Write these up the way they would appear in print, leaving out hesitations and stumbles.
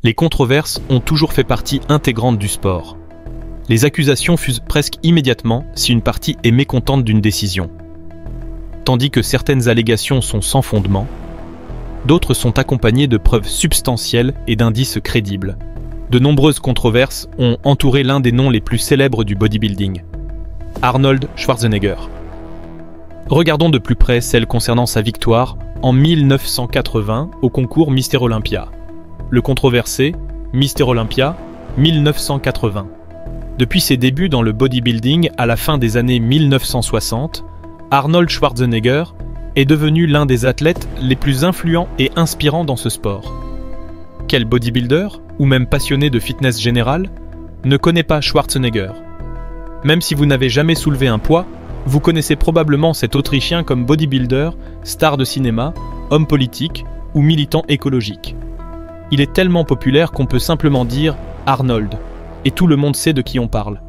Les controverses ont toujours fait partie intégrante du sport. Les accusations fusent presque immédiatement si une partie est mécontente d'une décision. Tandis que certaines allégations sont sans fondement, d'autres sont accompagnées de preuves substantielles et d'indices crédibles. De nombreuses controverses ont entouré l'un des noms les plus célèbres du bodybuilding, Arnold Schwarzenegger. Regardons de plus près celle concernant sa victoire en 1980 au concours Mister Olympia. Le controversé Mister Olympia 1980. Depuis ses débuts dans le bodybuilding à la fin des années 1960, Arnold Schwarzenegger est devenu l'un des athlètes les plus influents et inspirants dans ce sport. Quel bodybuilder, ou même passionné de fitness général, ne connaît pas Schwarzenegger? Même si vous n'avez jamais soulevé un poids, vous connaissez probablement cet Autrichien comme bodybuilder, star de cinéma, homme politique ou militant écologique. Il est tellement populaire qu'on peut simplement dire Arnold, et tout le monde sait de qui on parle.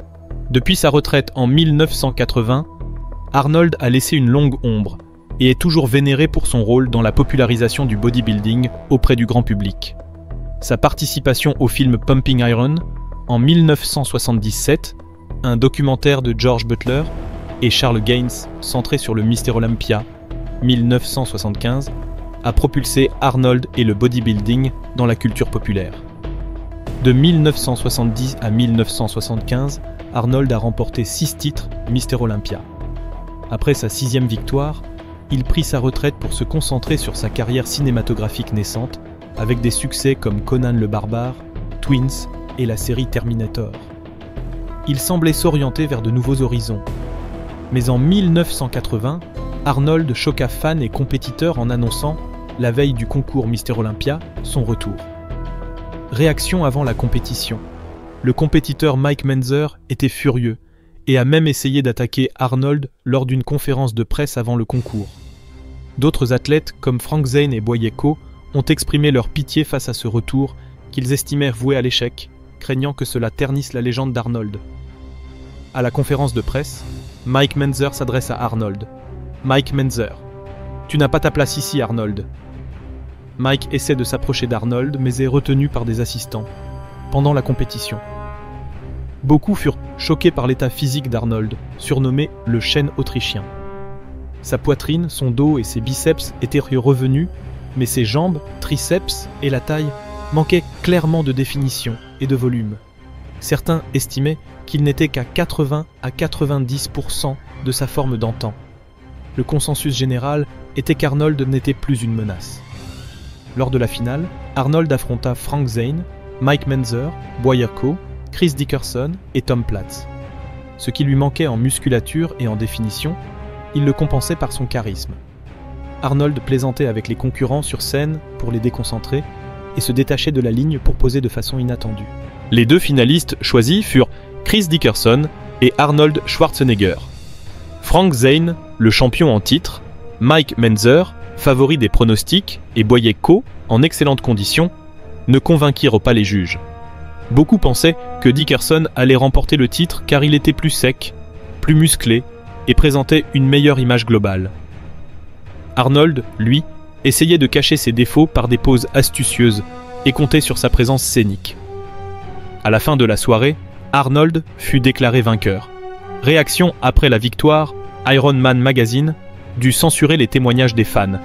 Depuis sa retraite en 1980, Arnold a laissé une longue ombre et est toujours vénéré pour son rôle dans la popularisation du bodybuilding auprès du grand public. Sa participation au film Pumping Iron en 1977, un documentaire de George Butler et Charles Gaines centré sur le Mister Olympia 1975, a propulsé Arnold et le bodybuilding dans la culture populaire. De 1970 à 1975, Arnold a remporté 6 titres Mister Olympia. Après sa 6e victoire, il prit sa retraite pour se concentrer sur sa carrière cinématographique naissante, avec des succès comme Conan le Barbare, Twins et la série Terminator. Il semblait s'orienter vers de nouveaux horizons. Mais en 1980, Arnold choqua fans et compétiteurs en annonçant, la veille du concours Mister Olympia, son retour. Réaction avant la compétition. Le compétiteur Mike Menzer était furieux et a même essayé d'attaquer Arnold lors d'une conférence de presse avant le concours. D'autres athlètes comme Frank Zane et Boye Kow ont exprimé leur pitié face à ce retour qu'ils estimèrent voué à l'échec, craignant que cela ternisse la légende d'Arnold. À la conférence de presse, Mike Menzer s'adresse à Arnold. « Mike Menzer, tu n'as pas ta place ici, Arnold. » Mike essaie de s'approcher d'Arnold, mais est retenu par des assistants, pendant la compétition. Beaucoup furent choqués par l'état physique d'Arnold, surnommé le chêne autrichien. Sa poitrine, son dos et ses biceps étaient revenus, mais ses jambes, triceps et la taille manquaient clairement de définition et de volume. Certains estimaient qu'il n'était qu'à 80 à 90% de sa forme d'antan. Le consensus général était qu'Arnold n'était plus une menace. Lors de la finale, Arnold affronta Frank Zane, Mike Menzer, Boye Kow, Chris Dickerson et Tom Platz. Ce qui lui manquait en musculature et en définition, il le compensait par son charisme. Arnold plaisantait avec les concurrents sur scène pour les déconcentrer et se détachait de la ligne pour poser de façon inattendue. Les deux finalistes choisis furent Chris Dickerson et Arnold Schwarzenegger. Frank Zane, le champion en titre, Mike Menzer, favori des pronostics, et Boye Kow, en excellente condition, ne convainquirent pas les juges. Beaucoup pensaient que Dickerson allait remporter le titre car il était plus sec, plus musclé et présentait une meilleure image globale. Arnold, lui, essayait de cacher ses défauts par des poses astucieuses et comptait sur sa présence scénique. À la fin de la soirée, Arnold fut déclaré vainqueur. Réaction après la victoire, Iron Man Magazine dut censurer les témoignages des fans,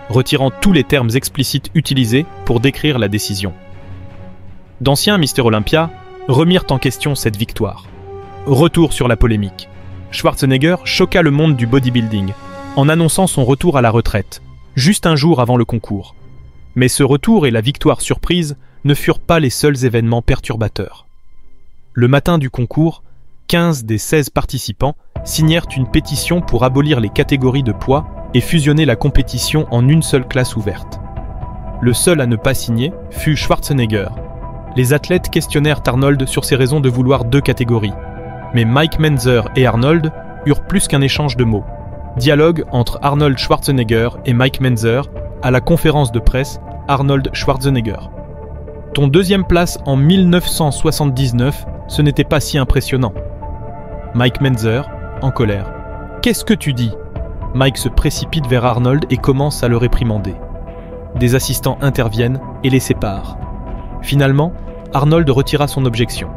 retirant tous les termes explicites utilisés pour décrire la décision. D'anciens Mister Olympia remirent en question cette victoire. Retour sur la polémique. Schwarzenegger choqua le monde du bodybuilding en annonçant son retour à la retraite, juste un jour avant le concours. Mais ce retour et la victoire surprise ne furent pas les seuls événements perturbateurs. Le matin du concours, 15 des 16 participants signèrent une pétition pour abolir les catégories de poids et fusionner la compétition en une seule classe ouverte. Le seul à ne pas signer fut Schwarzenegger. Les athlètes questionnèrent Arnold sur ses raisons de vouloir 2 catégories. Mais Mike Menzer et Arnold eurent plus qu'un échange de mots. Dialogue entre Arnold Schwarzenegger et Mike Menzer à la conférence de presse Arnold Schwarzenegger. Ton 2e place en 1979, ce n'était pas si impressionnant. Mike Menzer, en colère. Qu'est-ce que tu dis ? Mike se précipite vers Arnold et commence à le réprimander. Des assistants interviennent et les séparent. Finalement, Arnold retira son objection.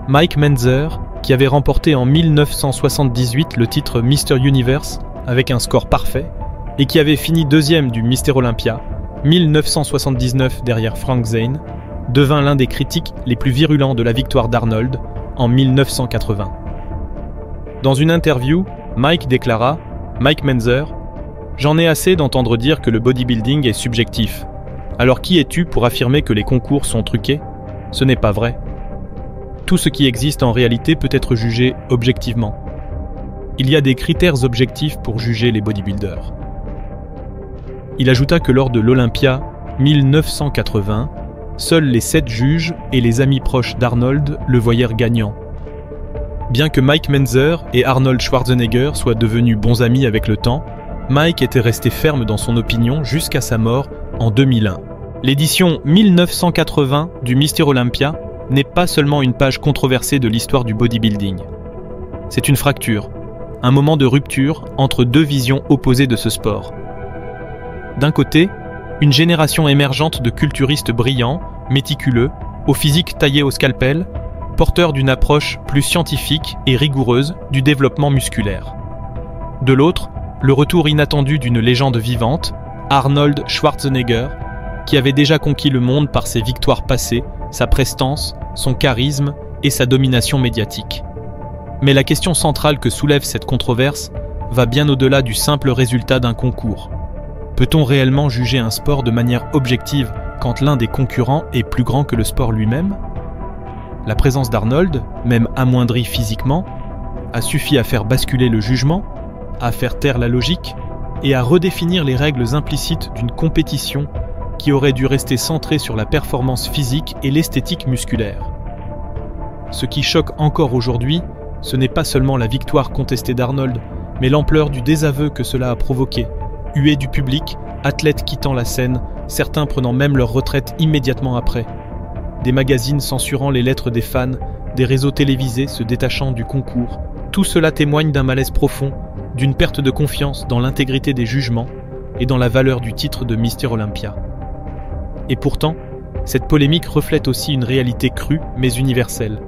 Mike Menzer, qui avait remporté en 1978 le titre Mr. Universe avec un score parfait, et qui avait fini deuxième du Mister Olympia, 1979 derrière Frank Zane, devint l'un des critiques les plus virulents de la victoire d'Arnold en 1980. Dans une interview, Mike déclara « Mike Menzer, j'en ai assez d'entendre dire que le bodybuilding est subjectif. Alors qui es-tu pour affirmer que les concours sont truqués? Ce n'est pas vrai. Tout ce qui existe en réalité peut être jugé objectivement. Il y a des critères objectifs pour juger les bodybuilders. » Il ajouta que lors de l'Olympia 1980, seuls les 7 juges et les amis proches d'Arnold le voyèrent gagnant. Bien que Mike Menzer et Arnold Schwarzenegger soient devenus bons amis avec le temps, Mike était resté ferme dans son opinion jusqu'à sa mort en 2001. L'édition 1980 du Mister Olympia n'est pas seulement une page controversée de l'histoire du bodybuilding. C'est une fracture, un moment de rupture entre deux visions opposées de ce sport. D'un côté, une génération émergente de culturistes brillants, méticuleux, au physique taillé au scalpel, porteurs d'une approche plus scientifique et rigoureuse du développement musculaire. De l'autre, le retour inattendu d'une légende vivante, Arnold Schwarzenegger, qui avait déjà conquis le monde par ses victoires passées, sa prestance, son charisme et sa domination médiatique. Mais la question centrale que soulève cette controverse va bien au-delà du simple résultat d'un concours. Peut-on réellement juger un sport de manière objective quand l'un des concurrents est plus grand que le sport lui-même? La présence d'Arnold, même amoindrie physiquement, a suffi à faire basculer le jugement, à faire taire la logique et à redéfinir les règles implicites d'une compétition qui aurait dû rester centrée sur la performance physique et l'esthétique musculaire. Ce qui choque encore aujourd'hui, ce n'est pas seulement la victoire contestée d'Arnold, mais l'ampleur du désaveu que cela a provoqué, huée du public, athlètes quittant la scène, certains prenant même leur retraite immédiatement après. Des magazines censurant les lettres des fans, des réseaux télévisés se détachant du concours. Tout cela témoigne d'un malaise profond, d'une perte de confiance dans l'intégrité des jugements et dans la valeur du titre de Mister Olympia. Et pourtant, cette polémique reflète aussi une réalité crue mais universelle.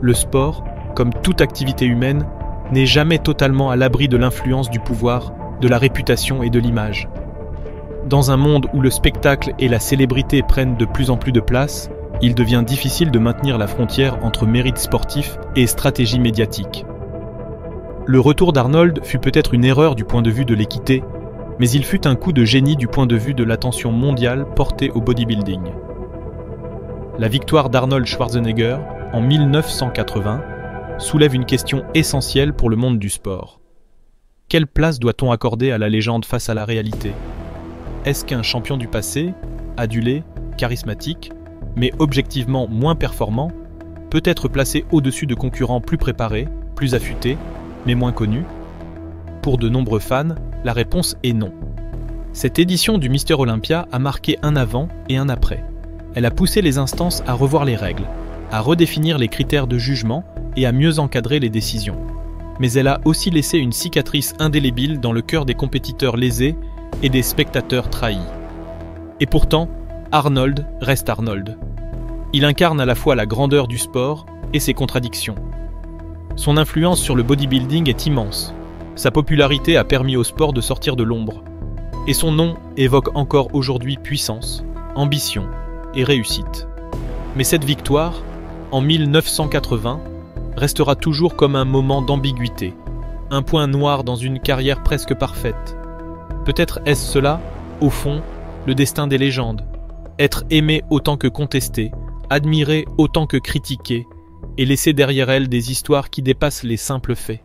Le sport, comme toute activité humaine, n'est jamais totalement à l'abri de l'influence du pouvoir, de la réputation et de l'image. Dans un monde où le spectacle et la célébrité prennent de plus en plus de place, il devient difficile de maintenir la frontière entre mérite sportif et stratégie médiatique. Le retour d'Arnold fut peut-être une erreur du point de vue de l'équité, mais il fut un coup de génie du point de vue de l'attention mondiale portée au bodybuilding. La victoire d'Arnold Schwarzenegger, en 1980, soulève une question essentielle pour le monde du sport. Quelle place doit-on accorder à la légende face à la réalité? Est-ce qu'un champion du passé, adulé, charismatique, mais objectivement moins performant, peut être placé au-dessus de concurrents plus préparés, plus affûtés, mais moins connus? Pour de nombreux fans, la réponse est non. Cette édition du Mister Olympia a marqué un avant et un après. Elle a poussé les instances à revoir les règles, à redéfinir les critères de jugement et à mieux encadrer les décisions. Mais elle a aussi laissé une cicatrice indélébile dans le cœur des compétiteurs lésés et des spectateurs trahis. Et pourtant, Arnold reste Arnold. Il incarne à la fois la grandeur du sport et ses contradictions. Son influence sur le bodybuilding est immense. Sa popularité a permis au sport de sortir de l'ombre. Et son nom évoque encore aujourd'hui puissance, ambition et réussite. Mais cette victoire, en 1980, restera toujours comme un moment d'ambiguïté, un point noir dans une carrière presque parfaite. Peut-être est-ce cela, au fond, le destin des légendes. Être aimé autant que contesté, admiré autant que critiqué, et laisser derrière elles des histoires qui dépassent les simples faits.